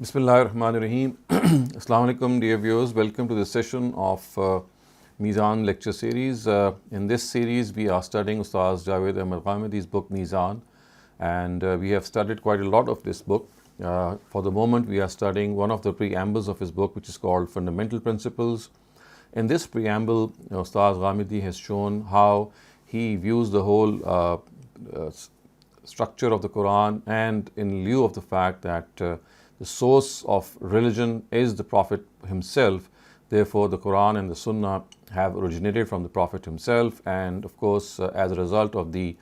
Bismillahirrahmanirrahim. Assalamu alaikum, dear viewers. Welcome to this session of Meezan lecture series. In this series, we are studying Ustaz Javed Ahmed Ghamidi's book Meezan, and we have studied quite a lot of this book. For the moment, we are studying one of the preambles of his book, which is called Fundamental Principles. In this preamble, Ustaz Ghamidi has shown how he views the whole structure of the Quran, and in lieu of the fact that the source of religion is the Prophet himself. Therefore, the Quran and the Sunnah have originated from the Prophet himself, and of course, as a result of the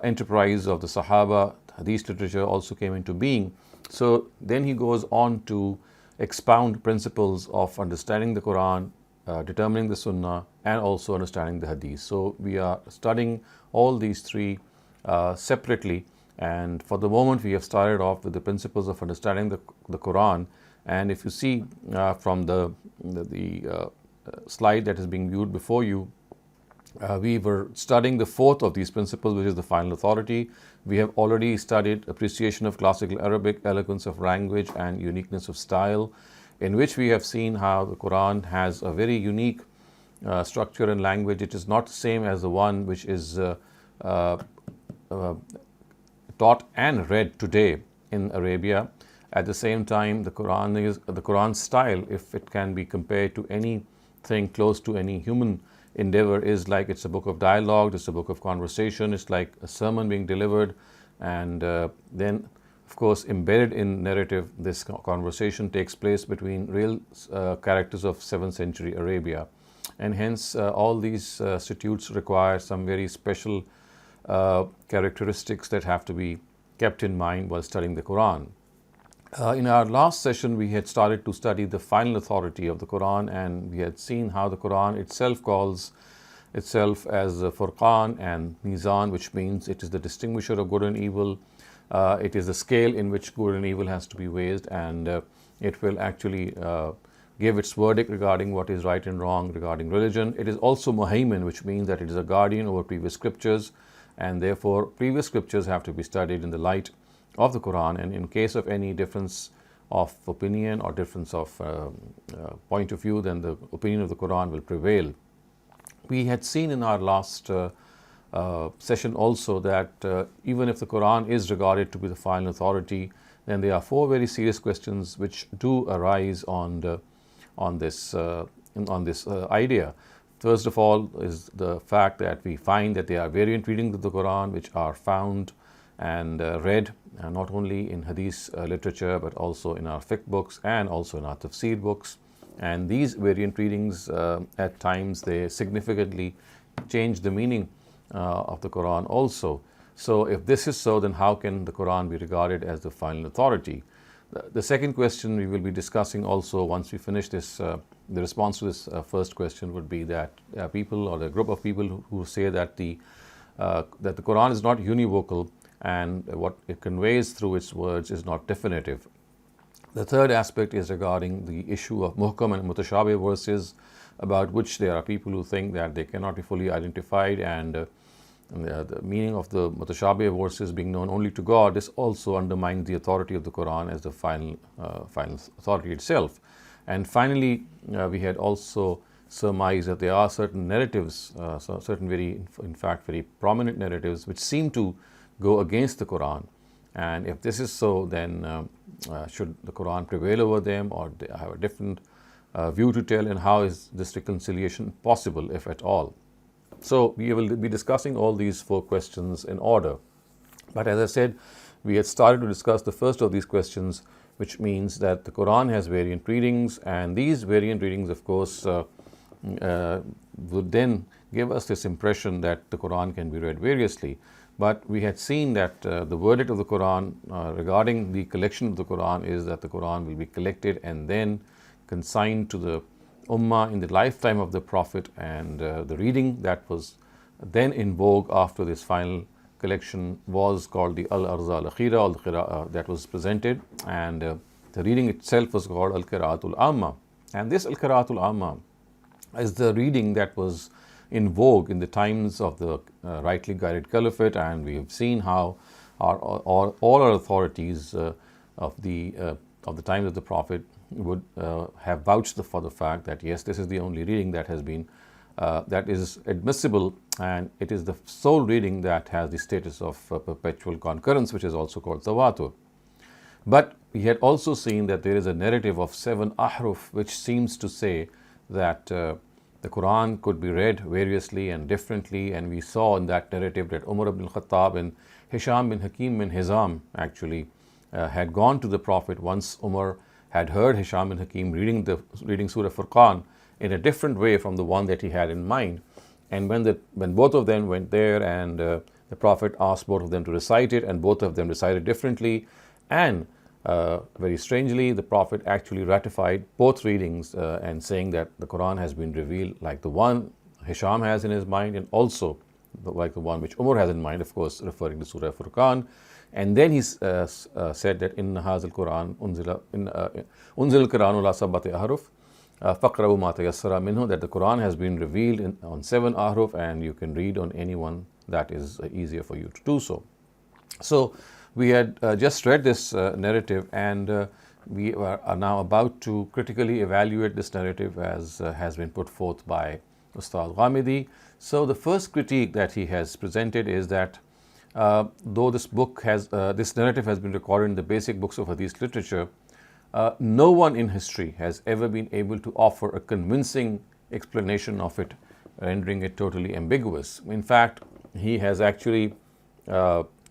enterprise of the Sahaba, Hadith literature also came into being. So then he goes on to expound principles of understanding the Quran, determining the Sunnah, and also understanding the Hadith. So we are studying all these three separately. And for the moment, we have started off with the principles of understanding the Quran. And if you see from the slide that is being viewed before you, we were studying the fourth of these principles, which is the final authority. We have already studied appreciation of classical Arabic, eloquence of language, and uniqueness of style, in which we have seen how the Quran has a very unique structure and language. It is not the same as the one which is taught and read today in Arabia. At the same time, the Quran style, if it can be compared to anything close to any human endeavor, is like it's a book of dialogue, it's a book of conversation, it's like a sermon being delivered, and then of course embedded in narrative, this conversation takes place between real characters of 7th century Arabia, and hence all these statutes require some very special characteristics that have to be kept in mind while studying the Quran. In our last session, we had started to study the final authority of the Quran, and we had seen how the Quran itself calls itself as Furqan and Meezan, which means it is the distinguisher of good and evil. It is the scale in which good and evil has to be weighed, and it will actually give its verdict regarding what is right and wrong regarding religion. It is also Muhaymin, which means that it is a guardian over previous scriptures, and therefore previous scriptures have to be studied in the light of the Quran, and in case of any difference of opinion or difference of point of view, then the opinion of the Quran will prevail. We had seen in our last session also that even if the Quran is regarded to be the final authority, then there are four very serious questions which do arise on this idea. First of all is the fact that we find that there are variant readings of the Quran which are found and read not only in Hadith literature but also in our fiqh books and also in our tafsir books. And these variant readings at times they significantly change the meaning of the Quran also. So if this is so, then how can the Quran be regarded as the final authority? The second question we will be discussing also once we finish this, the response to this first question would be that people or the group of people who say that the Quran is not univocal and what it conveys through its words is not definitive. The third aspect is regarding the issue of muhkam and mutashabih verses, about which there are people who think that they cannot be fully identified, and the meaning of the mutashabih verses being known only to God, this also undermines the authority of the Quran as the final authority itself. And finally, we had also surmised that there are certain narratives, certain very prominent narratives which seem to go against the Quran. And if this is so, then should the Quran prevail over them, or they have a different view to tell, and how is this reconciliation possible, if at all? So we will be discussing all these four questions in order. But as I said, we had started to discuss the first of these questions, which means that the Quran has variant readings, and these variant readings, of course, would then give us this impression that the Quran can be read variously. But we had seen that the verdict of the Quran regarding the collection of the Quran is that the Quran will be collected and then consigned to the Ummah in the lifetime of the Prophet, and the reading that was then in vogue after this final collection was called the Al-Arza Al-Akhira, or the Qira'ah that was presented, and the reading itself was called Al-Qira'atul Amma. And this Al-Qira'atul Amma is the reading that was in vogue in the times of the rightly guided caliphate, and we have seen how all our authorities of the of the time of the Prophet would have vouched for the fact that yes, this is the only reading that has been that is admissible, and it is the sole reading that has the status of perpetual concurrence, which is also called tawatur. But we had also seen that there is a narrative of 7 ahruf, which seems to say that the Quran could be read variously and differently, and we saw in that narrative that Umar ibn Khattab and Hisham bin Hakim bin Hizam actually had gone to the Prophet once Umar had heard Hisham bin Hakim reading Surah Furqan in a different way from the one that he had in mind. And when both of them went there, and the Prophet asked both of them to recite it, and both of them recited differently, and very strangely, the Prophet actually ratified both readings and saying that the Quran has been revealed like the one Hisham has in his mind, and also like the one which Umar has in mind, of course, referring to Surah Furqan. And then he said that in Hazal Quran unzil Quran ala sabati ahruf faqra'u ma tayassara minhu, that the Quran has been revealed on 7 ahruf, and you can read on any one that is easier for you to do so. So we had just read this narrative, and we are now about to critically evaluate this narrative as has been put forth by Ustad Ghamidi. So the first critique that he has presented is that though this narrative has been recorded in the basic books of Hadith literature, no one in history has ever been able to offer a convincing explanation of it, rendering it totally ambiguous. In fact, he has actually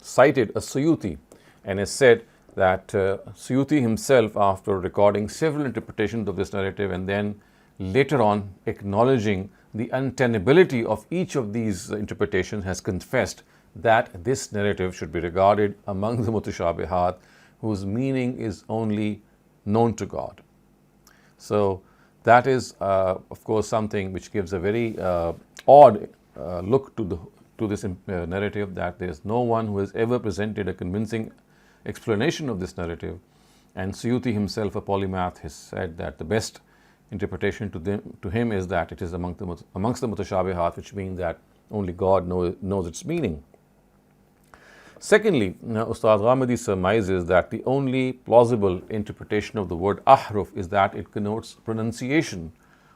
cited a Suyuti and has said that Suyuti himself, after recording several interpretations of this narrative and then later on acknowledging the untenability of each of these interpretations, has confessed that this narrative should be regarded among the mutashabihat whose meaning is only known to God. So that is of course something which gives a very odd look to this narrative, that there is no one who has ever presented a convincing explanation of this narrative. And Suyuti himself, a polymath, has said that the best interpretation to him is that it is amongst the mutashabihat, which means that only God knows its meaning. Secondly, Ustad Ghamidi surmises that the only plausible interpretation of the word ahruf is that it connotes pronunciation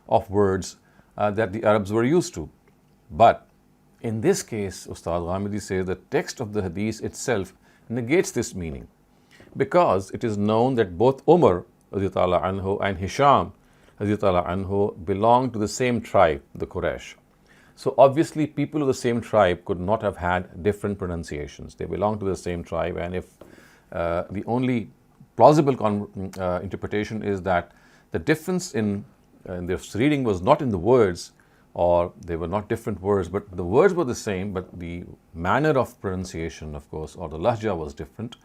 of words that the Arabs were used to. But in this case, Ustad Ghamidi says the text of the hadith itself negates this meaning, because it is known that both Umar radiyallahu anhu and Hisham radiyallahu anhu belonged to the same tribe, the Quraysh. So obviously people of the same tribe could not have had different pronunciations. They belong to the same tribe, and if the only plausible interpretation is that the difference in this reading was not in the words, or they were not different words, but the words were the same, but the manner of pronunciation, of course, or the lahja was different.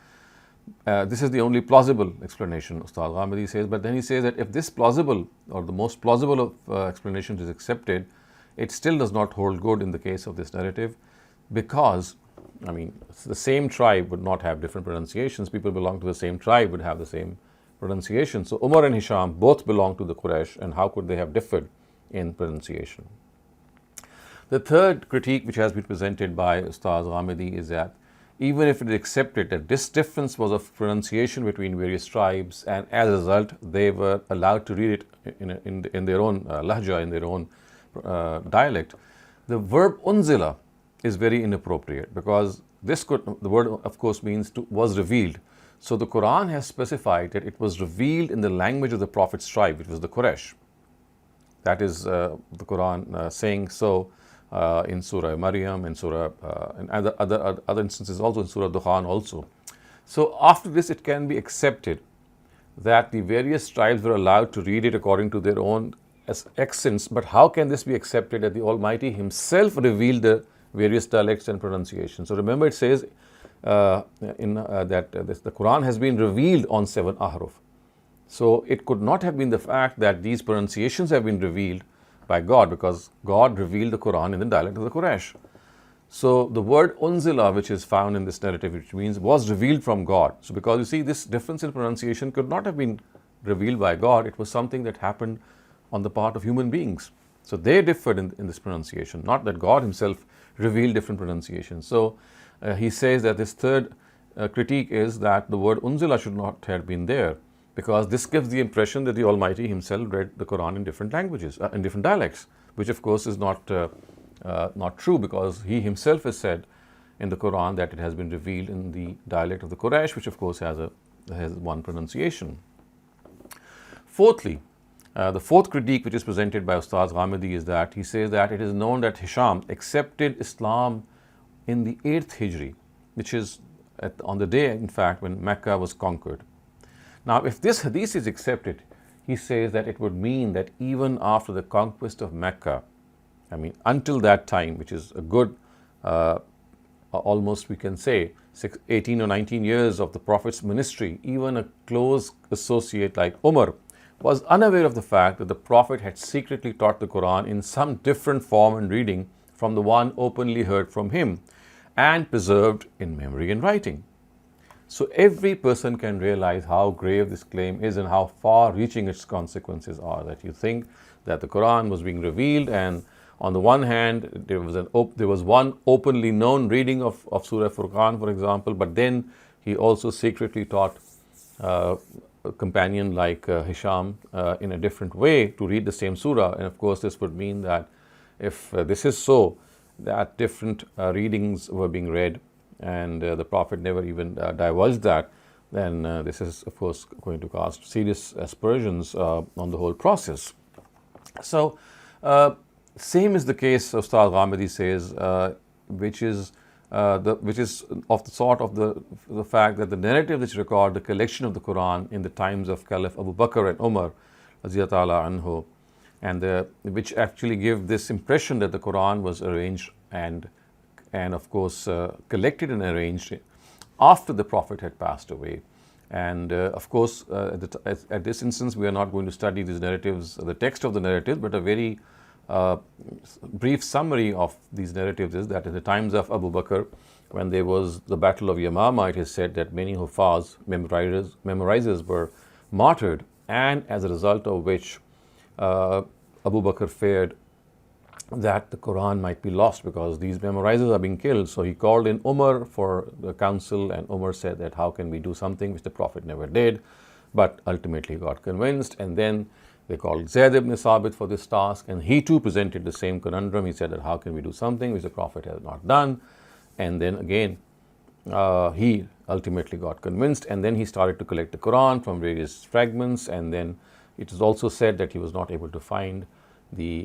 This is the only plausible explanation, Ustad Ghamidi says. But then he says that if this plausible, or the most plausible of explanations, is accepted, it still does not hold good in the case of this narrative, because, I mean, the same tribe would not have different pronunciations. People belong to the same tribe would have the same pronunciation. So Umar and Hisham both belong to the Quraysh, and how could they have differed in pronunciation? The third critique which has been presented by Ustad Ghamidi is that even if it is accepted that this difference was of pronunciation between various tribes, and as a result they were allowed to read it in their own lahja, in their own dialect, the verb unzila is very inappropriate, because the word of course means was revealed. So the Quran has specified that it was revealed in the language of the Prophet's tribe, which was the Quraysh. That is the Quran saying so in Surah Maryam, in Surah and other instances, also in Surah Dukhan also. So after this, it can be accepted that the various tribes were allowed to read it according to their own accents. But how can this be accepted that the Almighty Himself revealed the various dialects and pronunciations? So remember, it says that the Quran has been revealed on 7 ahruf. So it could not have been the fact that these pronunciations have been revealed by God, because God revealed the Quran in the dialect of the Quraysh. So the word unzila, which is found in this narrative, which means was revealed from God. So because you see, this difference in pronunciation could not have been revealed by God. It was something that happened on the part of human beings. So they differed in this pronunciation, not that God Himself revealed different pronunciations. So he says that this third critique is that the word unzila should not have been there, because this gives the impression that the Almighty himself read the Quran in different languages, in different dialects, which of course is not true, because he himself has said in the Quran that it has been revealed in the dialect of the Quraysh, which of course has one pronunciation. Fourthly, the fourth critique which is presented by Ustaz Ghamidi is that he says that it is known that Hisham accepted Islam in the 8th Hijri, which is on the day, in fact, when Mecca was conquered. Now, if this hadith is accepted, he says that it would mean that even after the conquest of Mecca, I mean, until that time, which is a good, almost we can say, 18 or 19 years of the Prophet's ministry, even a close associate like Umar was unaware of the fact that the Prophet had secretly taught the Quran in some different form and reading from the one openly heard from him and preserved in memory and writing. So every person can realize how grave this claim is and how far-reaching its consequences are. That you think that the Quran was being revealed, and on the one hand, there was one openly known reading of Surah Furqan, for example, but then he also secretly taught a companion like Hisham in a different way to read the same surah. And of course, this would mean that if this is so, that different readings were being read, and the Prophet never even divulged that, then this is of course going to cause serious aspersions on the whole process. So same is the case, Ustaz Ghamidi says, which is of the sort of the fact that the narrative which record the collection of the Quran in the times of Caliph Abu Bakr and Umar anhu, and which actually give this impression that the Quran was arranged and of course collected and arranged after the Prophet had passed away. And of course, at this instance, we are not going to study these narratives, the text of the narrative, but a very brief summary of these narratives is that in the times of Abu Bakr, when there was the Battle of Yamama, it is said that many Hufaz, memorizers were martyred, and as a result of which Abu Bakr feared that the Quran might be lost because these memorizers are being killed. So he called in Umar for the council, and Umar said that how can we do something which the Prophet never did, but ultimately got convinced. And then they called Zayd ibn Sabit for this task, and he too presented the same conundrum. He said that how can we do something which the Prophet has not done? And then again, he ultimately got convinced, and then he started to collect the Quran from various fragments. And then it is also said that he was not able to find the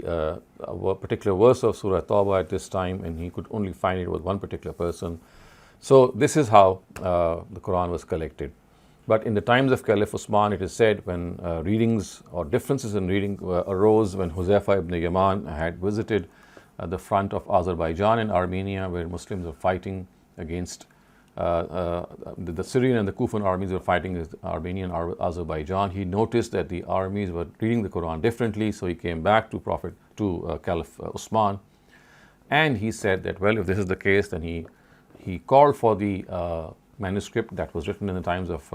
particular verse of Surah Tawbah at this time, and he could only find it with one particular person. So this is how the Quran was collected. But in the times of Caliph Usman, it is said when readings or differences in reading arose when Huzaifa ibn Yaman had visited the front of Azerbaijan and Armenia, where Muslims were fighting against the Syrian and the Kufan armies were fighting against Armenian and Azerbaijan. He noticed that the armies were reading the Quran differently, so he came back to Caliph Usman, and he said that, well, if this is the case, then he called for the manuscript that was written in the times of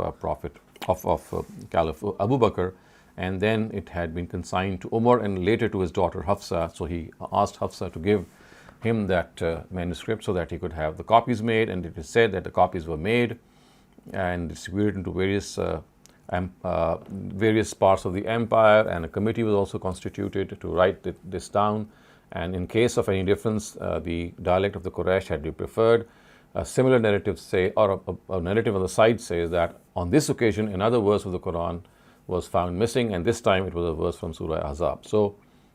Caliph Abu Bakr, and then it had been consigned to Umar and later to his daughter Hafsa. So he asked Hafsa to give him that manuscript so that he could have the copies made, and it is said that the copies were made and distributed into various parts of the empire, and a committee was also constituted to write this down. And in case of any difference, the dialect of the Quraysh had been preferred. Similar narratives say, or a narrative on the side says that on this occasion another verse of the Quran was found missing, and this time it was a verse from Surah Ahzab. So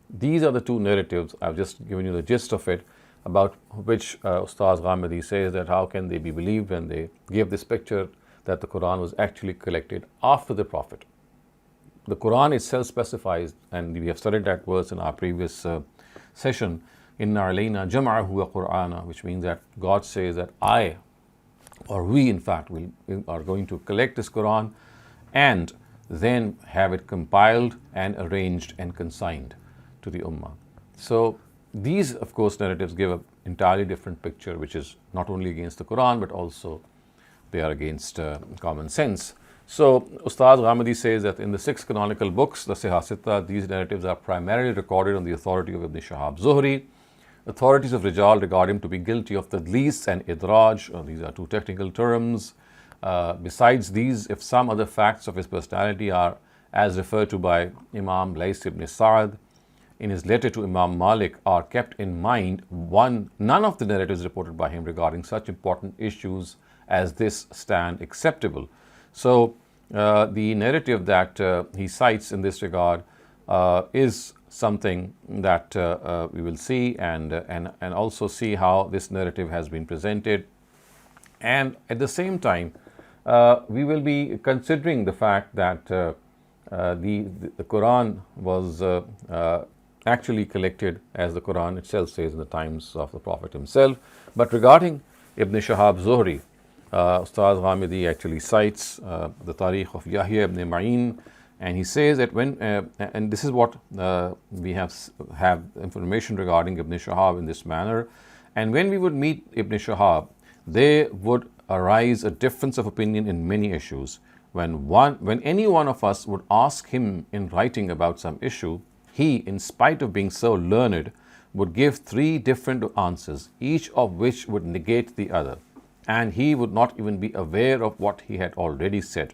these are the two narratives. I've just given you the gist of it, about which Ustaz Ghamidi says that how can they be believed when they give this picture that the Quran was actually collected after the Prophet. The Quran itself specifies, and we have studied that verse in our previous session, Inna alayna jam'ahu wa Qur'ana, which means that God says that we in fact are going to collect this Quran and then have it compiled and arranged and consigned to the Ummah. So these, of course, narratives give an entirely different picture, which is not only against the Quran, but also they are against common sense. So Ustaz Ghamidi says that in the 6 canonical books, the Sihah Sitta, these narratives are primarily recorded on the authority of Ibn Shihab Zuhri. Authorities of Rijal regard him to be guilty of tadlis and idraj. These are two technical terms. Besides these, if some other facts of his personality are as referred to by Imam Lays ibn Sa'd in his letter to Imam Malik are kept in mind, none of the narratives reported by him regarding such important issues as this stand acceptable. So the narrative that he cites in this regard is something that we will see and also see how this narrative has been presented. And at the same time, we will be considering the fact that the Quran was actually collected, as the Quran itself says, in the times of the Prophet himself. But regarding Ibn Shihab Zuhri, Ustaz Ghamidi actually cites the Tarikh of Yahya ibn Ma'in, and he says that when, and this is what we have information regarding Ibn Shihab in this manner, and when we would meet Ibn Shihab, there would arise a difference of opinion in many issues. When any one of us would ask him in writing about some issue, he, in spite of being so learned, would give 3 different answers, each of which would negate the other, and he would not even be aware of what he had already said.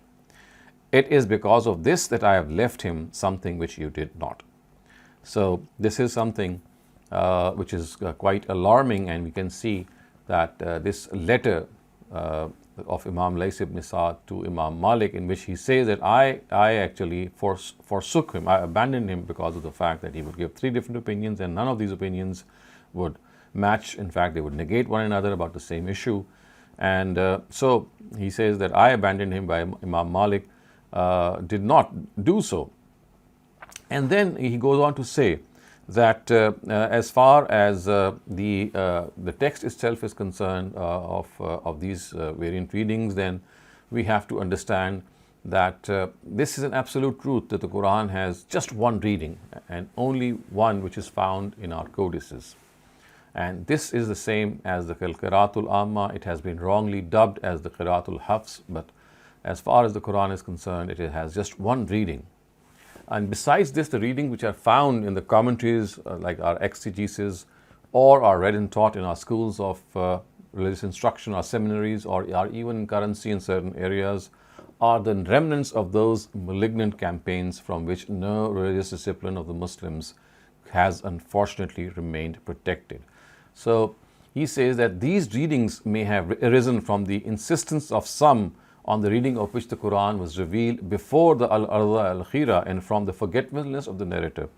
It is because of this that I have left him something which you did not. So this is something which is quite alarming, and we can see that this letter of Imam Lays ibn Sa'd to Imam Malik, in which he says that I actually forsook him, I abandoned him because of the fact that he would give 3 different opinions and none of these opinions would match. In fact, they would negate one another about the same issue. And so he says that I abandoned him, by Imam Malik did not do so. And then he goes on to say that as far as the text itself is concerned of these variant readings, then we have to understand that this is an absolute truth, that the Quran has just one reading and only one which is found in our codices. And this is the same as the Qira'atul Amma. It has been wrongly dubbed as the Qira'atul Hafs, but as far as the Quran is concerned, it has just one reading. And besides this, the readings which are found in the commentaries, like our exegesis, or are read and taught in our schools of religious instruction, our seminaries, or are even in currency in certain areas, are the remnants of those malignant campaigns from which no religious discipline of the Muslims has unfortunately remained protected. So he says that these readings may have arisen from the insistence of some on the reading of which the Quran was revealed before the Al-Arda Al-Khira, and from the forgetfulness of the narrator.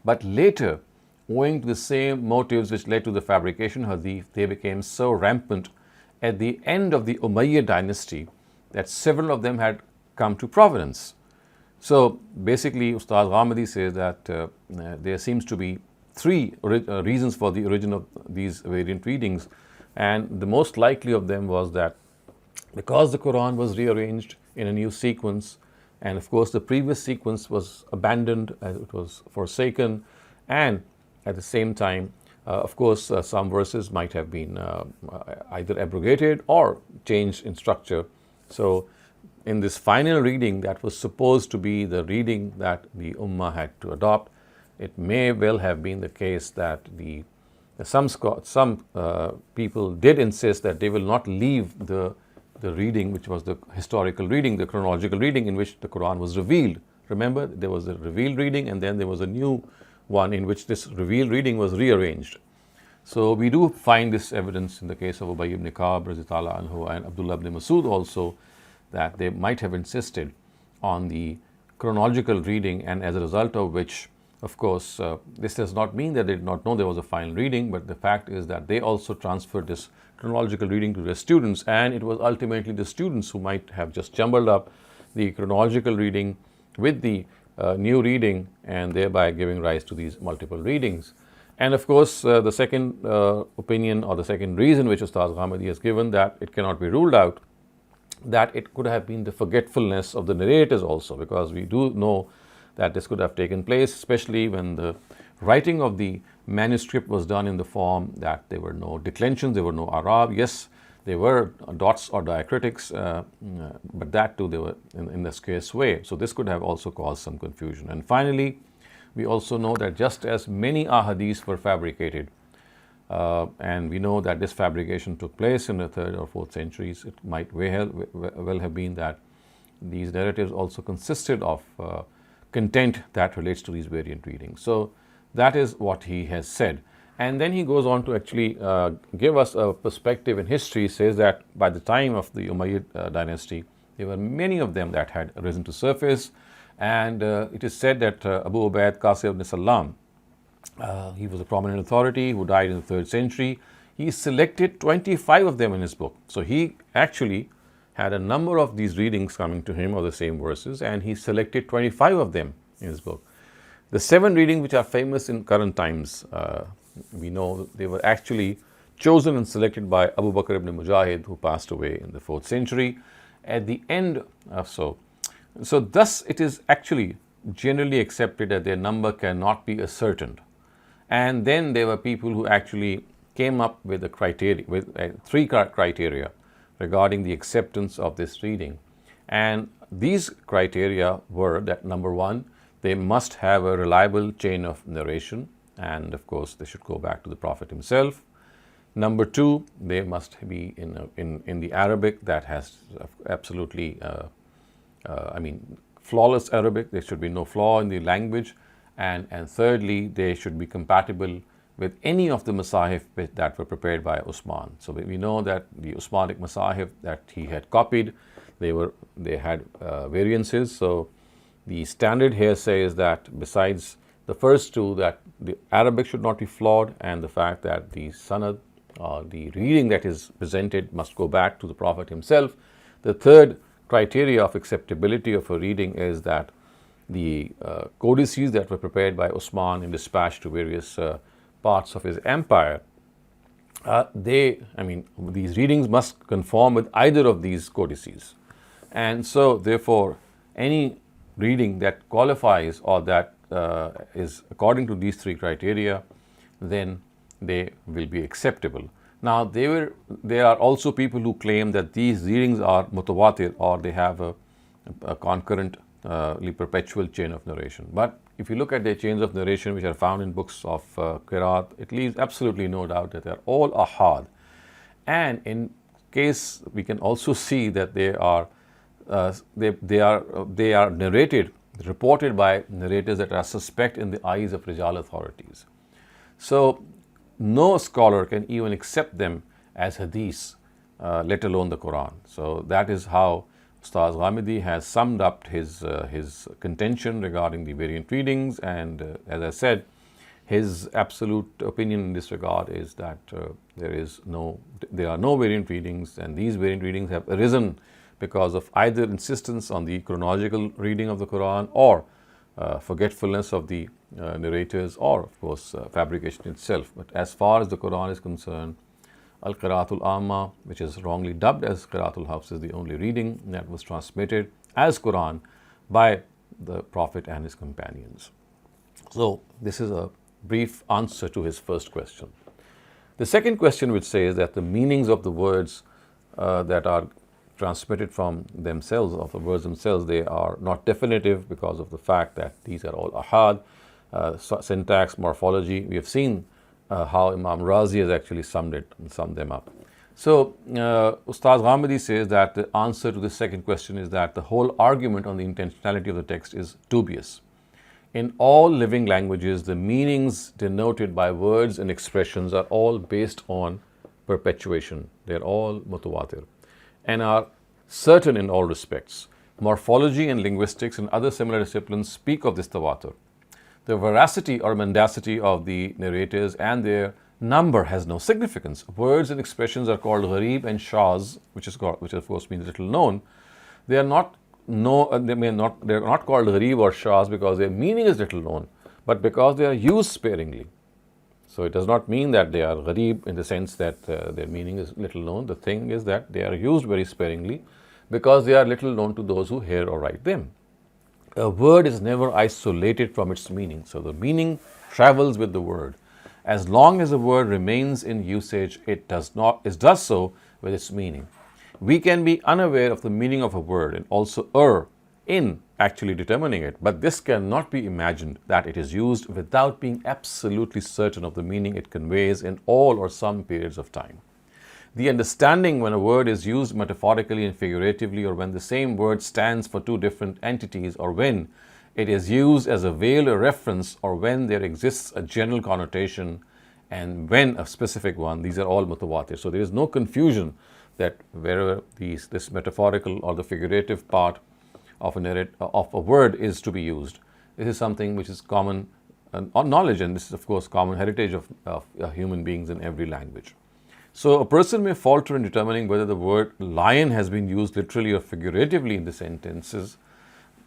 But later, owing to the same motives which led to the fabrication hadith, they became so rampant at the end of the Umayyad dynasty that several of them had come to prominence. So basically, Ustaz Ghamidi says that there seems to be 3 reasons for the origin of these variant readings, and the most likely of them was that because the Quran was rearranged in a new sequence, and of course the previous sequence was abandoned, it was forsaken, and at the same time, of course, some verses might have been either abrogated or changed in structure. So in this final reading that was supposed to be the reading that the Ummah had to adopt, it may well have been the case that some people did insist that they will not leave the reading which was the historical reading, the chronological reading in which the Quran was revealed. Remember, there was a revealed reading and then there was a new one in which this revealed reading was rearranged. So we do find this evidence in the case of Ubay ibn Ka'b radhiyallahu anhu and Abdullah ibn Masud also, that they might have insisted on the chronological reading, and as a result of which, of course, this does not mean that they did not know there was a final reading, but the fact is that they also transferred this chronological reading to their students, and it was ultimately the students who might have just jumbled up the chronological reading with the new reading, and thereby giving rise to these multiple readings. And of course, the second opinion, or the second reason which Ustaz Ghamidi has given, that it cannot be ruled out, that it could have been the forgetfulness of the narrators also, because we do know that this could have taken place, especially when the writing of the manuscript was done in the form that there were no declensions, there were no Arab. Yes, there were dots or diacritics, but that too they were in a scarce way. So this could have also caused some confusion. And finally, we also know that just as many ahadith were fabricated, And we know that this fabrication took place in the 3rd or 4th centuries. It might well have been that these narratives also consisted of content that relates to these variant readings. So that is what he has said. And then he goes on to actually give us a perspective in history. He says that by the time of the Umayyad dynasty, there were many of them that had risen to surface. And it is said that Abu Ubaid Qasim ibn Salam, he was a prominent authority who died in the 3rd century. He selected 25 of them in his book. So he actually had a number of these readings coming to him of the same verses, and he selected 25 of them in his book. The 7 readings which are famous in current times, we know they were actually chosen and selected by Abu Bakr ibn Mujahid, who passed away in the 4th century. At the end of so thus it is actually generally accepted that their number cannot be ascertained. And then there were people who actually came up with a criteria, with 3 criteria regarding the acceptance of this reading. And these criteria were that, number 1, they must have a reliable chain of narration, and of course they should go back to the Prophet himself. Number 2, they must be in the Arabic that has absolutely, flawless Arabic. There should be no flaw in the language. And thirdly, they should be compatible with any of the Masahif that were prepared by Usman. So we know that the Usmanic Masahif that he had copied, they had variances. So the standard here says that besides the first 2, that the Arabic should not be flawed, and the fact that the sanad, the reading that is presented, must go back to the Prophet himself. The third criteria of acceptability of a reading is that the codices that were prepared by Usman in dispatch to various parts of his empire, these readings must conform with either of these codices. And so therefore any reading that qualifies or that is according to these 3 criteria, then they will be acceptable. Now there are also people who claim that these readings are mutawatir, or they have a concurrent perpetual chain of narration. But if you look at the chains of narration which are found in books of Qiraat, it leaves absolutely no doubt that they are all ahad. And in case we can also see that they are narrated, reported by narrators that are suspect in the eyes of Rijal authorities. So no scholar can even accept them as hadith, let alone the Quran. So that is how Ustaz Ghamidi has summed up his contention regarding the variant readings. And as I said, his absolute opinion in this regard is that there are no variant readings, and these variant readings have arisen because of either insistence on the chronological reading of the Quran, or forgetfulness of the narrators, or of course fabrication itself. But as far as the Quran is concerned, Al-Qira'atul Amma, which is wrongly dubbed as Qira'atul Hafs, is the only reading that was transmitted as Quran by the Prophet and his companions. So this is a brief answer to his first question. The second question, which says that the meanings of the words that are transmitted from themselves, of the words themselves, they are not definitive because of the fact that these are all ahad. Syntax, morphology, we have seen how Imam Razi has actually summed them up. So Ustaz Ghamidi says that the answer to the second question is that the whole argument on the intentionality of the text is dubious. In all living languages, the meanings denoted by words and expressions are all based on perpetuation. They are all mutawatir and are certain in all respects. Morphology and linguistics and other similar disciplines speak of this tawatur. The veracity or mendacity of the narrators and their number has no significance. Words and expressions are called gharib and shaz, which of course means little known. They are not called gharib or shaz because their meaning is little known, but because they are used sparingly. So it does not mean that they are gharib in the sense that their meaning is little known. The thing is that they are used very sparingly because they are little known to those who hear or write them. A word is never isolated from its meaning. So the meaning travels with the word. As long as a word remains in usage, it does so with its meaning. We can be unaware of the meaning of a word and also err in actually determining it, but this cannot be imagined that it is used without being absolutely certain of the meaning it conveys in all or some periods of time. The understanding when a word is used metaphorically and figuratively, or when the same word stands for two different entities, or when it is used as a veiled reference, or when there exists a general connotation and when a specific one, these are all mutawatir. So there is no confusion that wherever this metaphorical or the figurative part of a word is to be used, this is something which is common knowledge, and this is of course common heritage of human beings in every language. So a person may falter in determining whether the word lion has been used literally or figuratively in the sentences,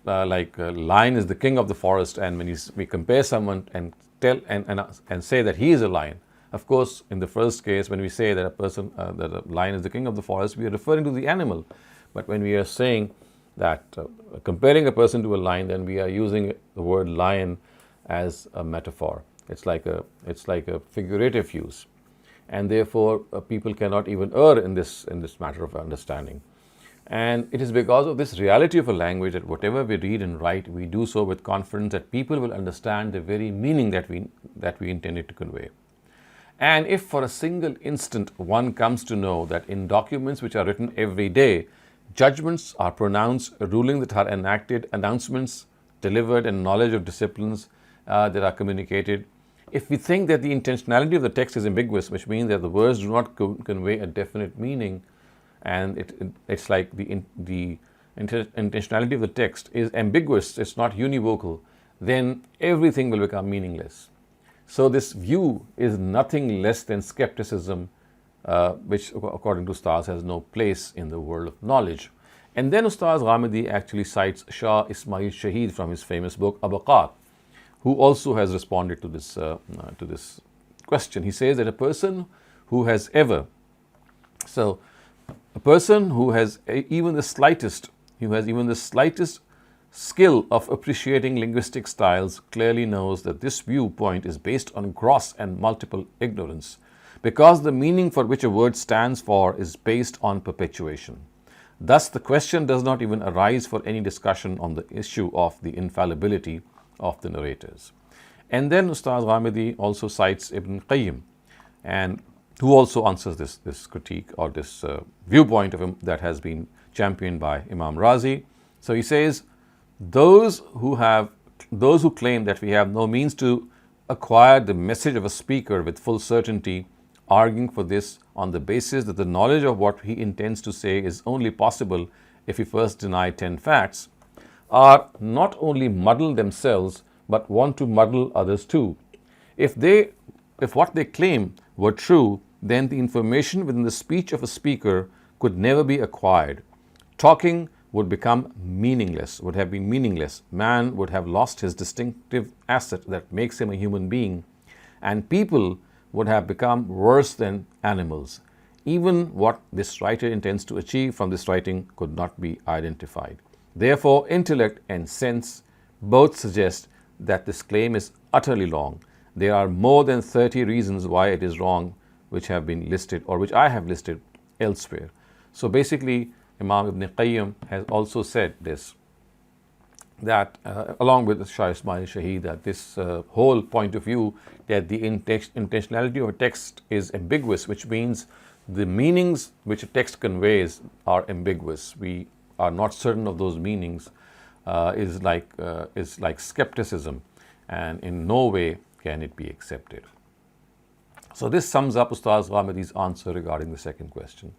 like lion is the king of the forest, and when we compare someone and say that he is a lion, of course, in the first case, when we say that that a lion is the king of the forest, we are referring to the animal. But when we are saying that comparing a person to a lion, then we are using the word lion as a metaphor. It's like a figurative use, and therefore people cannot even err in this matter of understanding. And it is because of this reality of a language that whatever we read and write, we do so with confidence that people will understand the very meaning that we intended to convey. And if for a single instant one comes to know that in documents which are written every day, judgments are pronounced, rulings that are enacted, announcements delivered, and knowledge of disciplines that are communicated, if we think that the intentionality of the text is ambiguous, which means that the words do not convey a definite meaning, and it's like the intentionality of the text is ambiguous, it's not univocal, then everything will become meaningless. So this view is nothing less than skepticism, which according to Ustaz has no place in the world of knowledge. And then Ustaz Ghamidi actually cites Shah Ismail Shahid from his famous book Abaqat, who also has responded to this question. He says that a person who has even the slightest skill of appreciating linguistic styles clearly knows that this viewpoint is based on gross and multiple ignorance, because the meaning for which a word stands for is based on perpetuation. Thus, the question does not even arise for any discussion on the issue of the infallibility of the narrators. And then Ustaz Ghamidi also cites Ibn Qayyim, and who also answers this critique or this viewpoint of him that has been championed by Imam Razi. So he says, those who claim that we have no means to acquire the message of a speaker with full certainty, arguing for this on the basis that the knowledge of what he intends to say is only possible if he first deny 10 facts, are not only muddled themselves but want to muddle others too. If what they claim were true, then the information within the speech of a speaker could never be acquired. Talking would become meaningless, would have been meaningless. Man would have lost his distinctive asset that makes him a human being, and people would have become worse than animals. Even what this writer intends to achieve from this writing could not be identified. Therefore, intellect and sense both suggest that this claim is utterly wrong. There are more than 30 reasons why it is wrong, which have been listed, or which I have listed elsewhere. So basically, Imam Ibn Qayyim has also said this, that along with Shah Ismail Shahid, that this whole point of view that the intentionality of a text is ambiguous, which means the meanings which a text conveys are ambiguous. We are not certain of those meanings, is like skepticism, and in no way can it be accepted. So this sums up Ustaz Ghamidi's answer regarding the second question.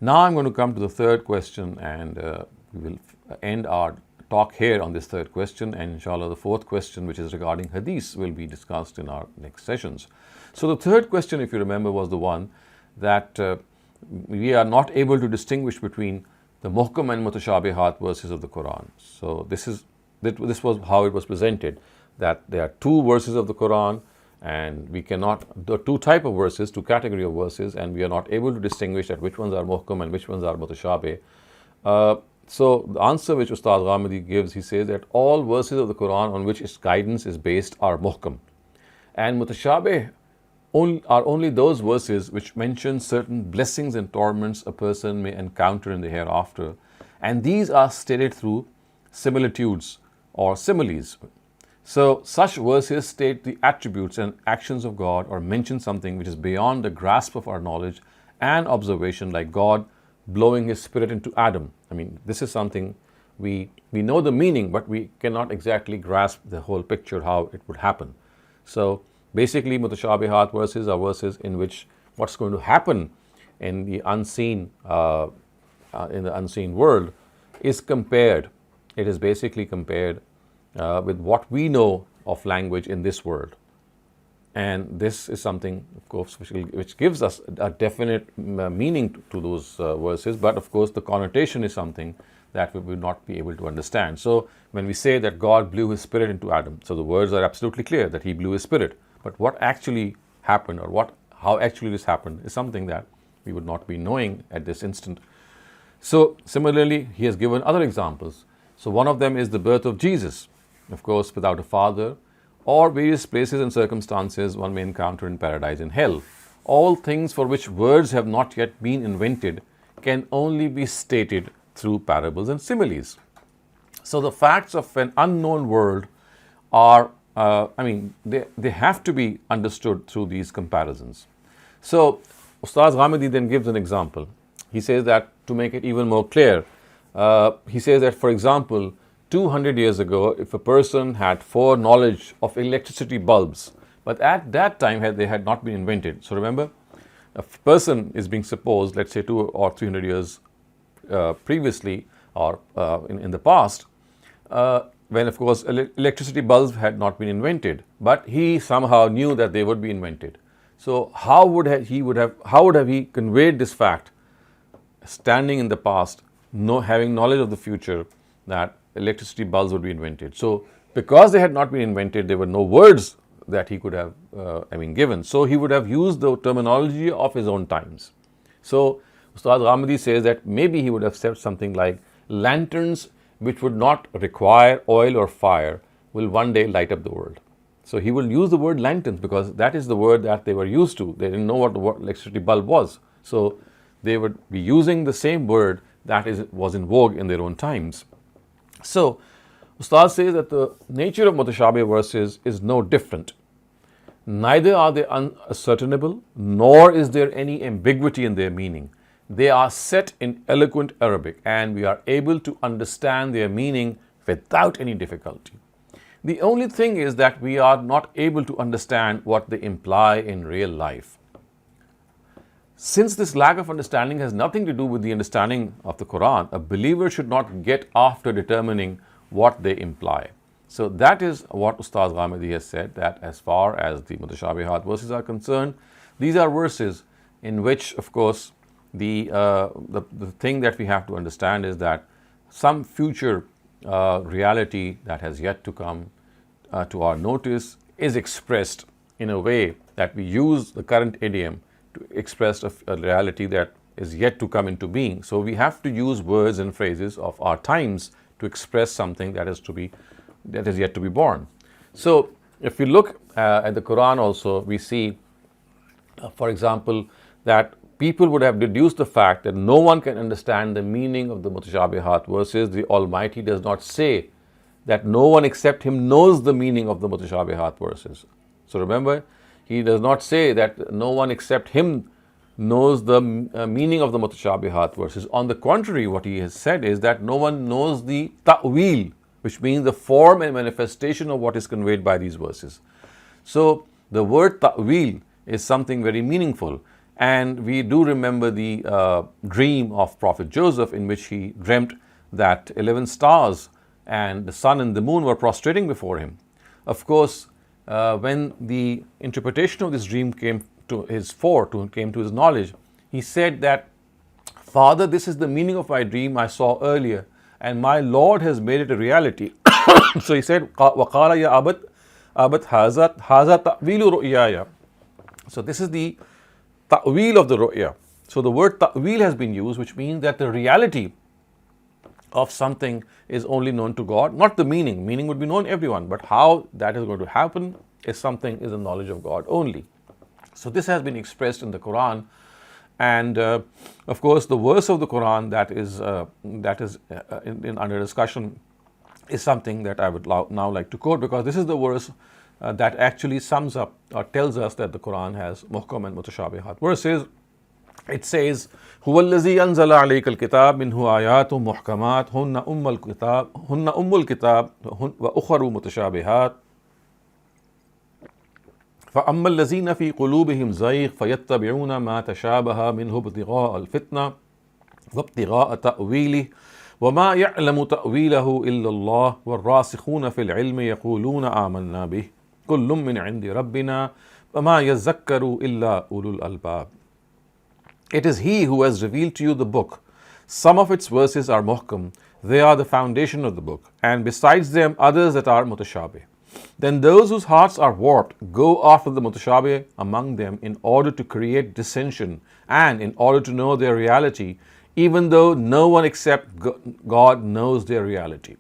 Now I'm going to come to the third question, and we will end our talk here on this third question, and inshallah the fourth question, which is regarding hadith, will be discussed in our next sessions. So the third question, if you remember, was the one that we are not able to distinguish between the muhkam and mutashabihat verses of the Quran. So this was how it was presented, that there are two verses of the Quran, and there are two type of verses, two category of verses, and we are not able to distinguish that which ones are muhkam and which ones are mutashabih. So the answer which Ustaz Ghamidi gives, he says that all verses of the Quran on which its guidance is based are muhkam, and mutashabih are only those verses which mention certain blessings and torments a person may encounter in the hereafter, and these are stated through similitudes or similes. So such verses state the attributes and actions of God or mention something which is beyond the grasp of our knowledge and observation, like God blowing his spirit into Adam. I mean, this is something we know the meaning, but we cannot exactly grasp the whole picture, how it would happen. So basically, mutashabihat verses are verses in which what's going to happen in the unseen world is compared. It is basically compared with what we know of language in this world. And this is something, of course, which gives us a definite meaning to those verses. But of course, the connotation is something that we will not be able to understand. So when we say that God blew his spirit into Adam, so the words are absolutely clear that he blew his spirit. But what actually happened, or how actually this happened, is something that we would not be knowing at this instant. So similarly, he has given other examples. So one of them is the birth of Jesus, of course, without a father, or various places and circumstances one may encounter in paradise and hell. All things for which words have not yet been invented can only be stated through parables and similes. So the facts of an unknown world are, they have to be understood through these comparisons. So Ustaz Ghamidi then gives an example. He says that to make it even more clear, he says that, for example, 200 years ago, if a person had foreknowledge of electricity bulbs, but at that time they had not been invented. So remember, a person is being supposed, let's say 200 or 300 years previously, or in the past, when of course electricity bulbs had not been invented, but he somehow knew that they would be invented. So how would he conveyed this fact, standing in the past, having knowledge of the future, that electricity bulbs would be invented? So because they had not been invented, there were no words that he could have given. So he would have used the terminology of his own times. So Ustad Ghamidi says that maybe he would have said something like, lanterns which would not require oil or fire will one day light up the world. So he will use the word lanterns because that is the word that they were used to. They didn't know what the electricity bulb was. So they would be using the same word that was in vogue in their own times. So Ustad says that the nature of mutashabih verses is no different. Neither are they unascertainable, nor is there any ambiguity in their meaning. They are set in eloquent Arabic, and we are able to understand their meaning without any difficulty. The only thing is that we are not able to understand what they imply in real life. Since this lack of understanding has nothing to do with the understanding of the Quran, a believer should not get after determining what they imply. So that is what Ustaz Ghamidi has said, that as far as the mutashabihat verses are concerned, these are verses in which, of course, the thing that we have to understand is that some future reality that has yet to come to our notice is expressed in a way that we use the current idiom to express a reality that is yet to come into being. So we have to use words and phrases of our times to express something that is yet to be born. So if we look at the Quran also, we see, for example, that people would have deduced the fact that no one can understand the meaning of the mutashabihat verses. The Almighty does not say that no one except him knows the meaning of the mutashabihat verses. So remember, he does not say that no one except him knows the meaning of the mutashabihat verses. On the contrary, what he has said is that no one knows the ta'wil, which means the form and manifestation of what is conveyed by these verses. So the word ta'wil is something very meaningful. And we do remember the dream of Prophet Joseph, in which he dreamt that 11 stars and the sun and the moon were prostrating before him. Of course, when the interpretation of this dream came to his knowledge, he said that, Father, this is the meaning of my dream I saw earlier, and my Lord has made it a reality. So he said, وَقَالَ يَا أَبَتْ هَذَا تَأْوِيلُ رُؤْيَايَ. So this is the ta'wil of the ru'ya. So the word ta'wil has been used, which means that the reality of something is only known to God, not the meaning. Meaning would be known to everyone, but how that is going to happen is the knowledge of God only. So this has been expressed in the Quran, and of course the verse of the Quran that is under discussion is something that I would now like to quote, because this is the verse that actually sums up or tells us that the Quran has muhkam and mutashabihat. It says, هو الذي أنزل عليك الكتاب منه آيات محكمات هن أم الكتاب وأخر متشابهات فأما الذين في قلوبهم زيغ فيتبعون ما تشابه منه ابتغاء الفتنة وابتغاء تأويله وما يعلم تأويله إلا الله والراسخون في العلم يقولون آمنا به كل من عند ربنا وما يذكر إلا أولو الألباب. It is He who has revealed to you the book. Some of its verses are muhkam, they are the foundation of the book, and besides them others that are mutashabih. Then those whose hearts are warped go after the mutashabih among them in order to create dissension and in order to know their reality, even though no one except God knows their reality.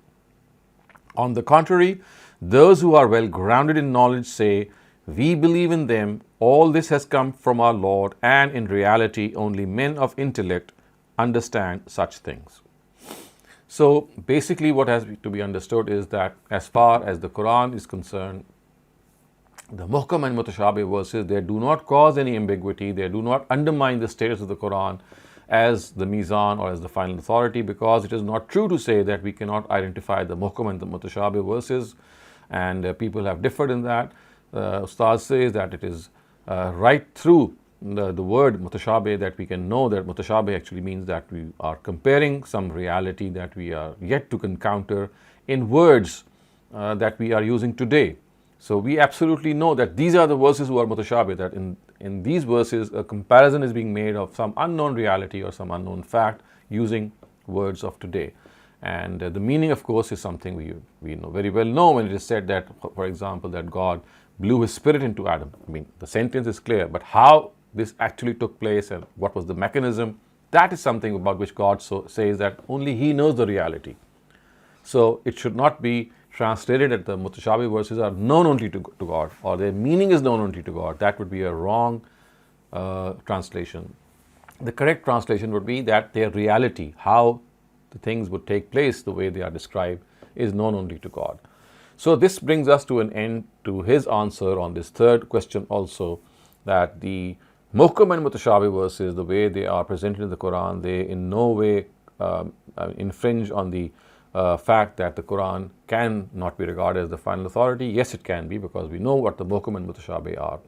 On the contrary, those who are well grounded in knowledge say, we believe in them, all this has come from our Lord, and in reality only men of intellect understand such things. So basically what has to be understood is that as far as the Quran is concerned, the muhkam and mutashabih verses, they do not cause any ambiguity, they do not undermine the status of the Quran as the Meezan or as the final authority, because it is not true to say that we cannot identify the muhkam and the mutashabih verses, and people have differed in that. Ustaz says that it is right through the word mutashabih that we can know that mutashabih actually means that we are comparing some reality that we are yet to encounter in words that we are using today. So we absolutely know that these are the verses who are mutashabih, that in these verses a comparison is being made of some unknown reality or some unknown fact using words of today. And the meaning, of course, is something we know very well know when it is said that, for example, that God blew His Spirit into Adam. I mean, the sentence is clear, but how this actually took place and what was the mechanism, that is something about which God says that only He knows the reality. So it should not be translated that the mutashabih verses are known only to God or their meaning is known only to God. That would be a wrong translation. The correct translation would be that their reality, how the things would take place the way they are described, is known only to God. So this brings us to an end to his answer on this third question also, that the muhkam and mutashabih verses, the way they are presented in the Quran, they in no way infringe on the fact that the Quran can not be regarded as the final authority. Yes, it can be, because we know what the muhkam and mutashabih are.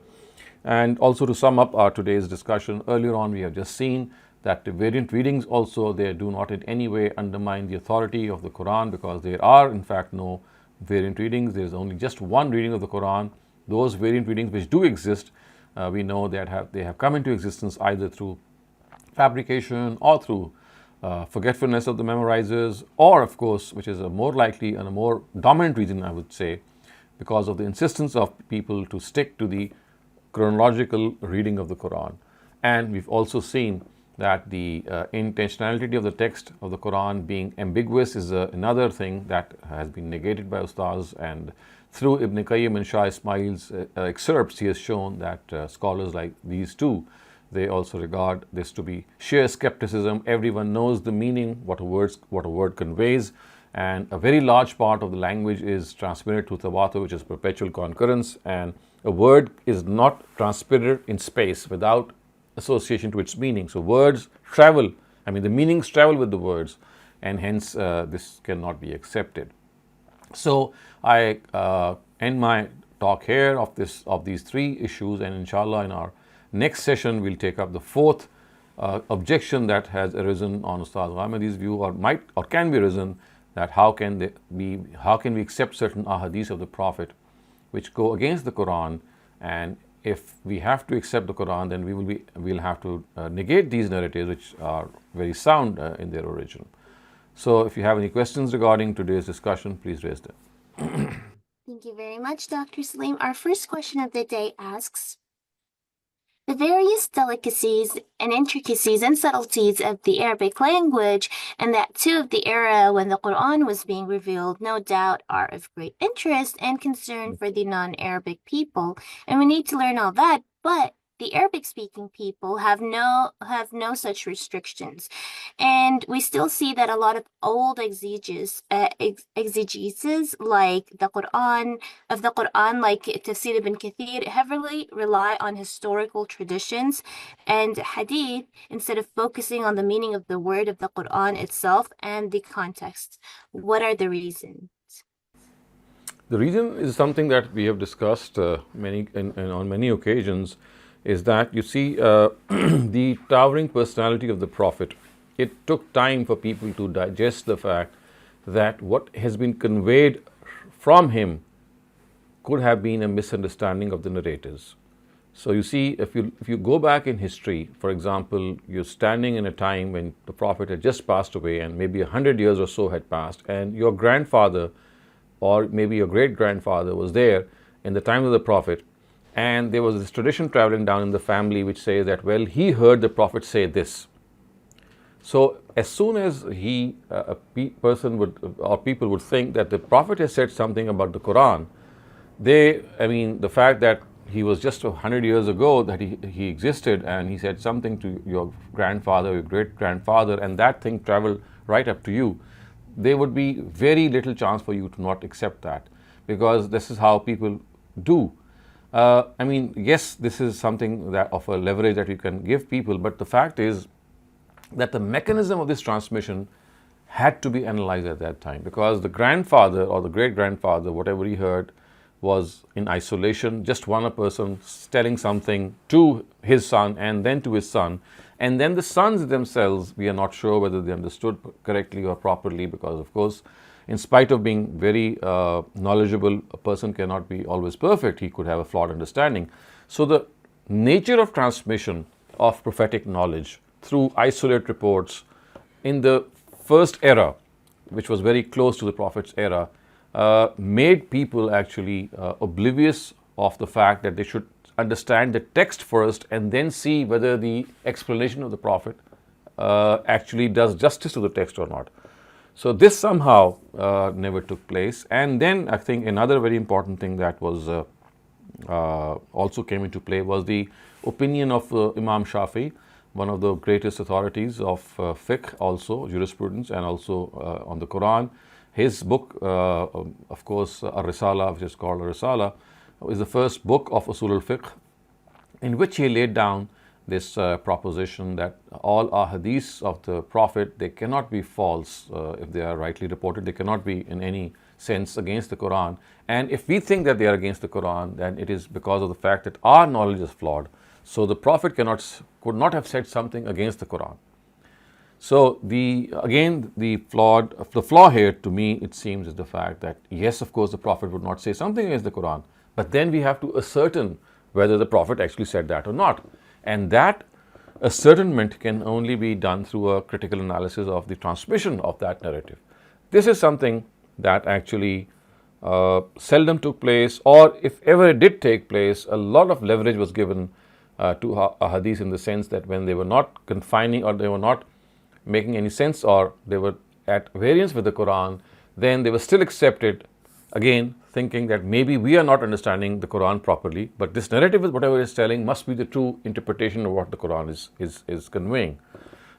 And also, to sum up our today's discussion, earlier on we have just seen that the variant readings also, they do not in any way undermine the authority of the Quran, because there are in fact no variant readings. There is only just one reading of the Quran. Those variant readings which do exist, we know that they have come into existence either through fabrication or through forgetfulness of the memorizers, or of course, which is a more likely and a more dominant reason, I would say, because of the insistence of people to stick to the chronological reading of the Quran. And we've also seen that the intentionality of the text of the Quran being ambiguous is another thing that has been negated by Ustaz, and through Ibn Qayyim and Shah Ismail's excerpts, he has shown that scholars like these two, they also regard this to be sheer skepticism. Everyone knows the meaning, what a word conveys, and a very large part of the language is transmitted through tawatur, which is perpetual concurrence, and a word is not transmitted in space without association to its meaning. So words travel, the meanings travel with the words, and hence this cannot be accepted. So I end my talk here of these three issues, and inshallah in our next session we'll take up the fourth objection that has arisen on Ustaz Ghamidi's view, or can be arisen, that how can we accept certain ahadith of the Prophet which go against the Quran, and if we have to accept the Quran, then we'll have to negate these narratives which are very sound in their origin. So if you have any questions regarding today's discussion, please raise them. Thank you very much, Dr. Saleem. Our first question of the day asks, the various delicacies and intricacies and subtleties of the Arabic language, and that too of the era when the Quran was being revealed, no doubt are of great interest and concern for the non-Arabic people, and we need to learn all that, but the Arabic-speaking people have no such restrictions, and we still see that a lot of old exegesis like the Quran, like Tafsir ibn Kathir, heavily rely on historical traditions and hadith instead of focusing on the meaning of the word of the Quran itself and the context. What are the reasons? The reason is something that we have discussed on many occasions, is that you see the towering personality of the Prophet. It took time for people to digest the fact that what has been conveyed from him could have been a misunderstanding of the narrators. So you see, if you go back in history, for example, you're standing in a time when the Prophet had just passed away and maybe 100 years or so had passed, and your grandfather or maybe your great-grandfather was there in the time of the Prophet, and there was this tradition traveling down in the family which says that, well, he heard the Prophet say this. So as soon as people would think that the Prophet has said something about the Quran, the fact that he was just 100 years ago that he existed, and he said something to your grandfather, your great-grandfather, and that thing traveled right up to you, there would be very little chance for you to not accept that, because this is how people do. Yes, this is something that of a leverage that you can give people, but the fact is that the mechanism of this transmission had to be analyzed at that time, because the grandfather or the great-grandfather, whatever he heard, was in isolation, just one person telling something to his son and then to his son. And then the sons themselves, we are not sure whether they understood correctly or properly, because of course, in spite of being very knowledgeable, a person cannot be always perfect. He could have a flawed understanding. So the nature of transmission of prophetic knowledge through isolate reports in the first era, which was very close to the Prophet's era, made people actually oblivious of the fact that they should understand the text first and then see whether the explanation of the Prophet actually does justice to the text or not. So this somehow never took place. And then I think another very important thing that was also came into play was the opinion of Imam Shafi, one of the greatest authorities of fiqh, also jurisprudence, and also on the Quran. His book, of course, Ar-Risala, which is called Ar-Risala, is the first book of Usul al-Fiqh, in which he laid down this proposition that all ahadiths of the Prophet, they cannot be false if they are rightly reported. They cannot be in any sense against the Quran. And if we think that they are against the Quran, then it is because of the fact that our knowledge is flawed. So the Prophet could not have said something against the Quran. So the flaw here, to me, it seems, is the fact that yes, of course, the Prophet would not say something against the Quran, but then we have to ascertain whether the Prophet actually said that or not. And that ascertainment can only be done through a critical analysis of the transmission of that narrative. This is something that actually seldom took place, or if ever it did take place, a lot of leverage was given to ahadith, in the sense that when they were not confining, or they were not making any sense, or they were at variance with the Quran, then they were still accepted, again thinking that maybe we are not understanding the Quran properly, but this narrative, with whatever it's telling, must be the true interpretation of what the Quran is conveying.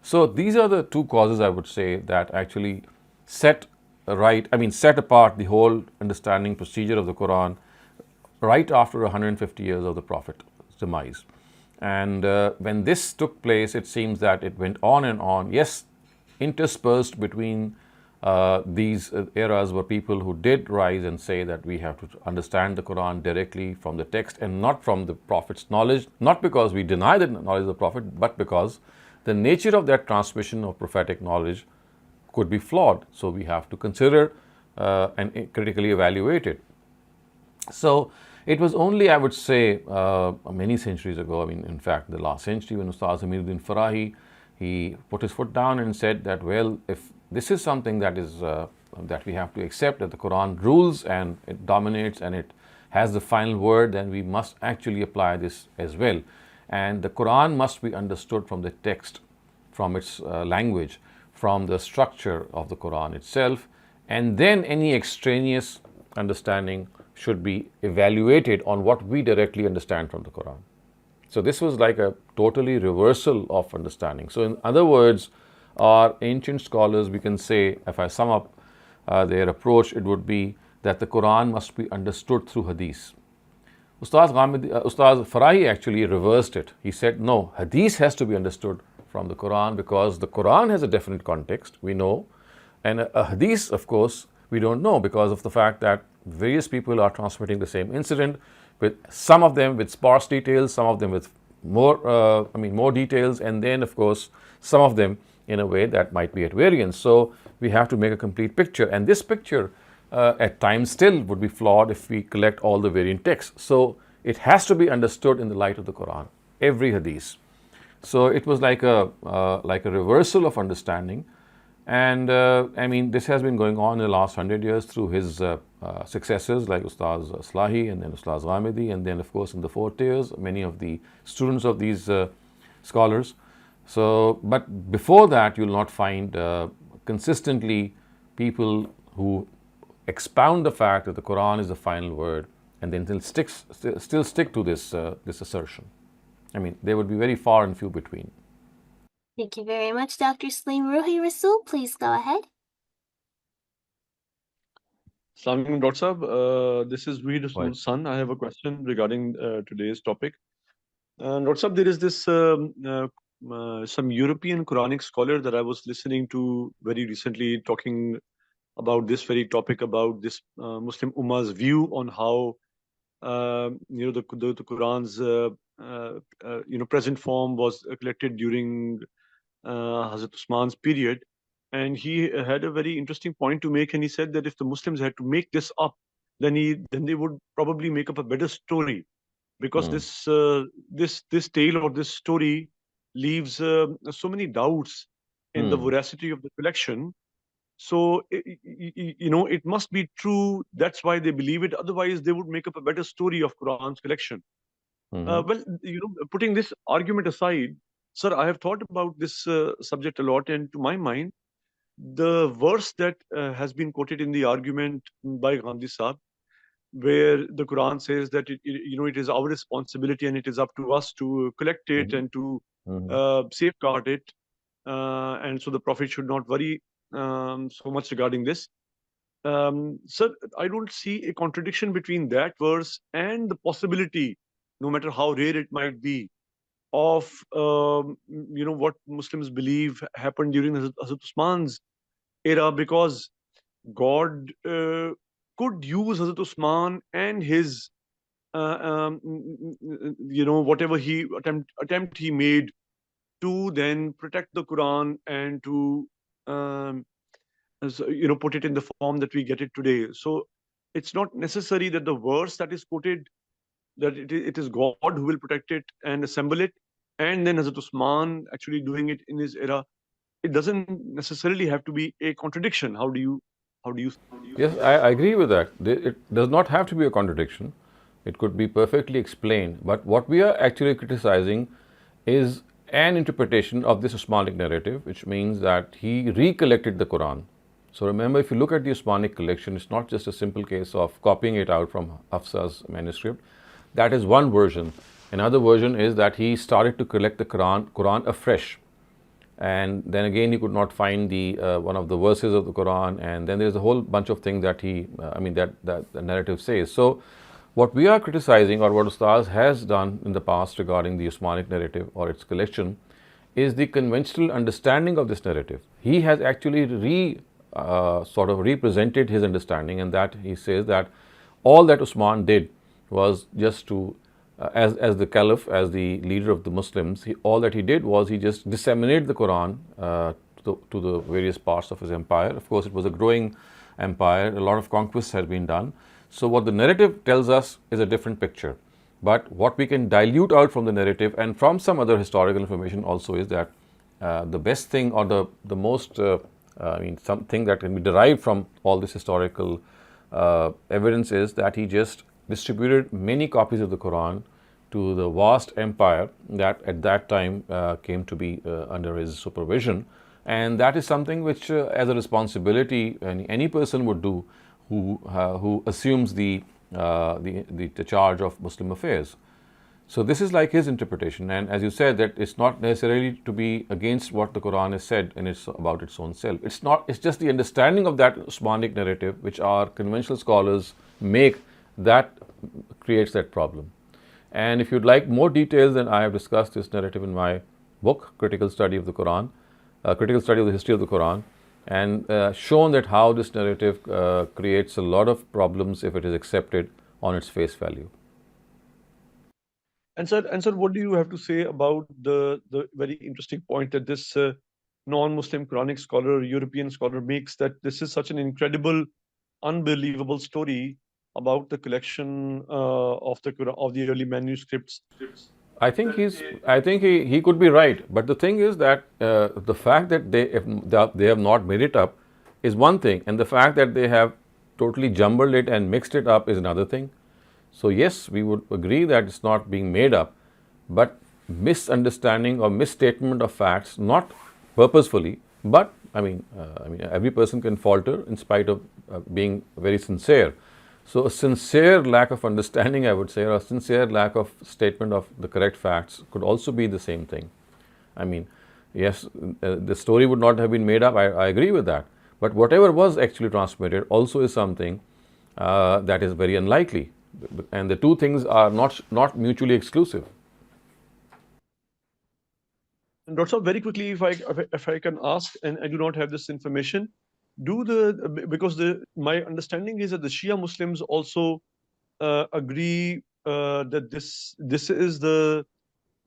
So these are the two causes, I would say, that actually set apart the whole understanding procedure of the Quran right after 150 years of the Prophet's demise. And when this took place, it seems that it went on and on. Yes, interspersed between these eras were people who did rise and say that we have to understand the Quran directly from the text and not from the Prophet's knowledge, not because we deny the knowledge of the Prophet, but because the nature of that transmission of prophetic knowledge could be flawed. So we have to consider and critically evaluate it. So it was only, I would say, many centuries ago, in fact, the last century, when Ustaz Amiruddin Farahi, he put his foot down and said that, well, if this is something that is that we have to accept, that the Quran rules and it dominates and it has the final word, then we must actually apply this as well. And the Quran must be understood from the text, from its language, from the structure of the Quran itself, and then any extraneous understanding should be evaluated on what we directly understand from the Quran. So this was like a totally reversal of understanding. So in other words, our ancient scholars, we can say, if I sum up their approach, it would be that the Quran must be understood through hadith. Ustaz Farahi actually reversed it. He said, no, hadith has to be understood from the Quran because the Quran has a definite context, we know, and a hadith, of course, we don't know because of the fact that various people are transmitting the same incident, with some of them with sparse details, some of them with more details, and then of course some of them in a way that might be at variance. So we have to make a complete picture, and this picture at times still would be flawed if we collect all the variant texts. So it has to be understood in the light of the Quran, every hadith. So it was like a reversal of understanding, and this has been going on in the last 100 years through his successors like Ustaz Slahi and then Ustaz Ghamidi, and then of course in the 4 tiers many of the students of these scholars. So, but before that you'll not find consistently people who expound the fact that the Quran is the final word and then still stick to this assertion. They would be very far and few between. Thank you very much, Dr. Saleem. Ruhi Rasul, please go ahead. Assalamu alaikum, Dr. Sahab. This is Ruhi Rasul's son. I have a question regarding today's topic. Dr. Sahab, there is this some European Quranic scholar that I was listening to very recently talking about this very topic, about this Muslim Ummah's view on how the Quran's present form was collected during Hazrat Usman's period, and he had a very interesting point to make, and he said that if the Muslims had to make this up, then they would probably make up a better story, because this tale or this story leaves so many doubts in the veracity of the collection. So it must be true. That's why they believe it. Otherwise, they would make up a better story of Quran's collection. Well, putting this argument aside, sir, I have thought about this subject a lot, and to my mind, the verse that has been quoted in the argument by Gandhi Sahib, where the Quran says that it is our responsibility and it is up to us to collect it and to safeguard it, and so the Prophet should not worry so much regarding this. Sir, I don't see a contradiction between that verse and the possibility, no matter how rare it might be, of what Muslims believe happened during Hazrat Usman's era, because God could use Hazrat Usman and his whatever attempt he made to then protect the Quran and to put it in the form that we get it today. So it's not necessary that the verse that is quoted, that it is God who will protect it and assemble it, and then Hazrat Usman actually doing it in his era. It doesn't necessarily have to be a contradiction. How do you? Yes, I agree with that. It does not have to be a contradiction. It could be perfectly explained. But what we are actually criticizing is an interpretation of this Usmanic narrative, which means that he recollected the Quran. So remember, if you look at the Usmanic collection, it's not just a simple case of copying it out from Hafsa's manuscript. That is one version. Another version is that he started to collect the Quran afresh. And then again, he could not find the one of the verses of the Quran, and then there's a whole bunch of things that that the narrative says. So what we are criticizing, or what Ustaz has done in the past regarding the Usmanic narrative or its collection, is the conventional understanding of this narrative. He has actually sort of represented his understanding, and that he says that all that Usman did was just to as the Caliph, as the leader of the Muslims, all that he did was he just disseminated the Quran to the various parts of his empire. Of course, it was a growing empire. A lot of conquests had been done. So what the narrative tells us is a different picture. But what we can dilute out from the narrative and from some other historical information also is that the best thing, or the most something that can be derived from all this historical evidence, is that he just distributed many copies of the Quran to the vast empire that at that time came to be under his supervision. And that is something which as a responsibility any person would do who assumes the charge of Muslim affairs. So this is like his interpretation, and as you said, that it's not necessarily to be against what the Quran has said and it's about its own self. It's not. It's just the understanding of that Usmanic narrative, which our conventional scholars make, that creates that problem. And if you'd like more details, then I have discussed this narrative in my book, Critical Study of the Quran, Critical Study of the History of the Quran, and shown that how this narrative creates a lot of problems if it is accepted on its face value. And sir, what do you have to say about the very interesting point that this non-Muslim Quranic scholar, European scholar, makes, that this is such an incredible, unbelievable story about the collection of the Quran, of the early manuscripts? I think he could be right, but the thing is that the fact that they have not made it up is one thing, and the fact that they have totally jumbled it and mixed it up is another thing. So yes, we would agree that it's not being made up, but misunderstanding or misstatement of facts, not purposefully, but I mean, every person can falter in spite of being very sincere. So a sincere lack of understanding, I would say, or a sincere lack of statement of the correct facts could also be the same thing. I mean, yes, the story would not have been made up, I agree with that. But whatever was actually transmitted also is something that is very unlikely. And the two things are not mutually exclusive. And Dr. Saab, very quickly, if I can ask, and I do not have this information, because my understanding is that the Shia Muslims also agree that this is the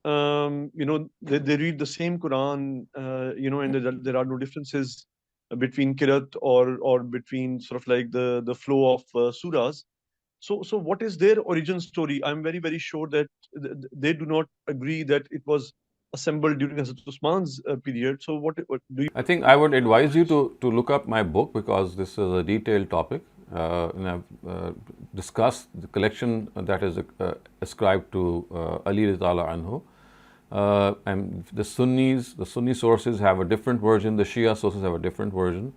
they read the same Quran, and there are no differences between Kirat or between sort of like the flow of surahs. So what is their origin story? I'm very, very sure that they do not agree that it was assembled during Hazrat Usman's period. So what do you? I think I would advise you to look up my book, because this is a detailed topic. And I've discussed the collection that is ascribed to Ali Rizala Anhu. And the Sunni sources have a different version, the Shia sources have a different version,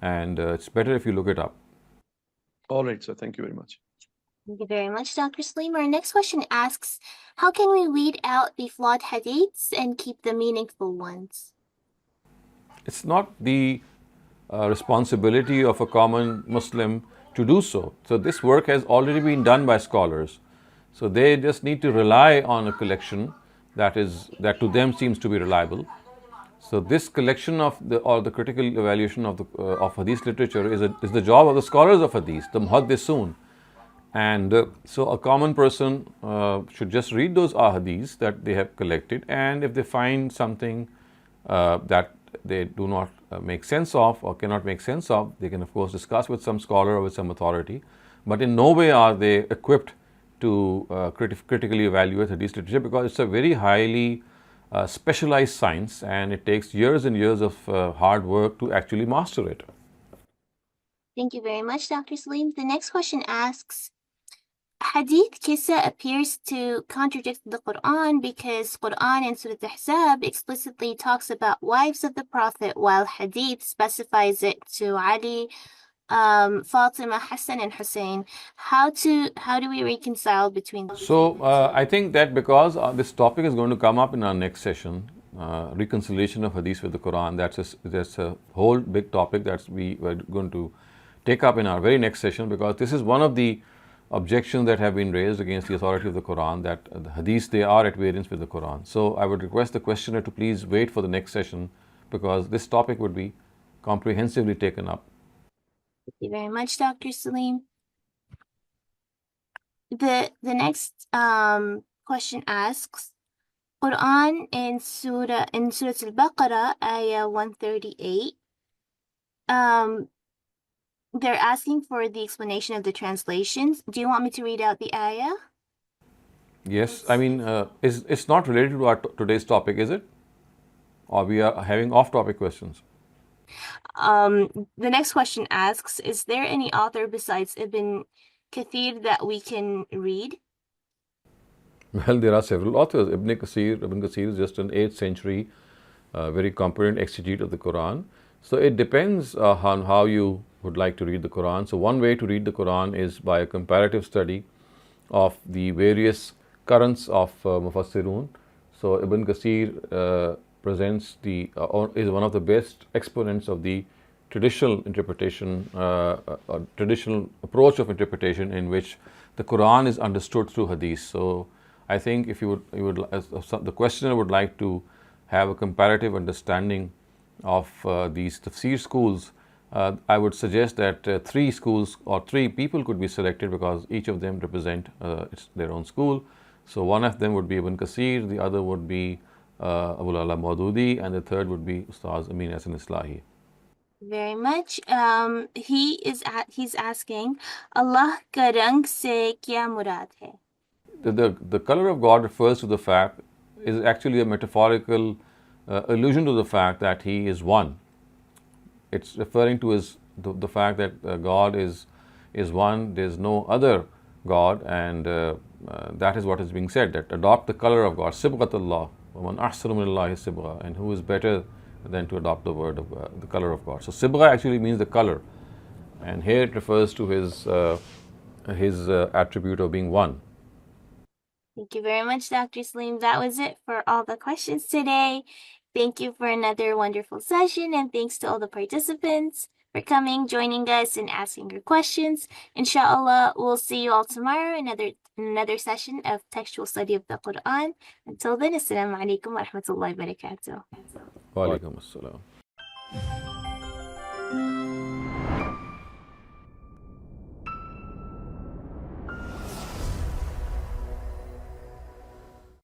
and it's better if you look it up. All right, sir. Thank you very much. Thank you very much, Dr. Saleem. Our next question asks, how can we weed out the flawed hadiths and keep the meaningful ones? It's not the responsibility of a common Muslim to do so. So this work has already been done by scholars. So they just need to rely on a collection that to them seems to be reliable. So this collection of the critical evaluation of hadith literature is the job of the scholars of hadith, the muhaddisun. And so a common person should just read those ahadiths that they have collected, and if they find something that they do not make sense of or cannot make sense of, they can of course discuss with some scholar or with some authority, but in no way are they equipped to critically evaluate hadith literature, because it's a very highly specialized science, and it takes years and years of hard work to actually master it. Thank you very much, Dr. Saleem. The next question asks, Hadith Kisa appears to contradict the Quran, because Quran in Surah Al-Ahzab explicitly talks about wives of the Prophet, while Hadith specifies it to Ali, Fatima, Hassan, and Hussein. How do we reconcile between these? So I think that because this topic is going to come up in our next session, reconciliation of Hadith with the Quran, that's a whole big topic that we are going to take up in our very next session, because this is one of the objections that have been raised against the authority of the Quran, that the hadiths, they are at variance with the Quran. So I would request the questioner to please wait for the next session, because this topic would be comprehensively taken up. Thank you very much, Dr. Saleem. The next question asks, Quran in Surah Al-Baqarah, ayah 138. They're asking for the explanation of the translations. Do you want me to read out the ayah? Yes, I mean, it's not related to our today's topic, is it? Or we are having off-topic questions? The next question asks, is there any author besides Ibn Kathir that we can read? Well, there are several authors. Ibn Kathir is just an 8th century, very competent exegete of the Quran. So it depends on how you would like to read the Quran. So one way to read the Quran is by a comparative study of the various currents of Mufassirun. So Ibn Kathir presents is one of the best exponents of the traditional interpretation, traditional approach of interpretation in which the Quran is understood through Hadith. So I think if the questioner would like to have a comparative understanding of these tafsir schools, I would suggest that 3 schools or 3 people could be selected because each of them represent their own school. So one of them would be Ibn Kathir, the other would be Abul Ala Maududi, and the third would be Ustaz Amin Hasan Islahi. Very much. He's asking, Allah ka rang se kya murad hai? The color of God refers to the fact, is actually a metaphorical allusion to the fact that He is one. It's referring to the fact that God is one, there's no other God, and that is what is being said, that adopt the color of God, Sibghatullah, وَمَنْ أَحْسَنُ مِنَ اللَّهِ Sibgha, and who is better than to adopt the word of the color of God. So Sibgha actually means the color, and here it refers to His attribute of being one. Thank you very much, Dr. Saleem. That was it for all the questions today. Thank you for another wonderful session, and thanks to all the participants for coming, joining us, and asking your questions. Inshallah, we'll see you all tomorrow in another session of textual study of the Quran. Until then, Assalamu alaikum wa rahmatullahi wa barakatuh. Wa alaikum assalam.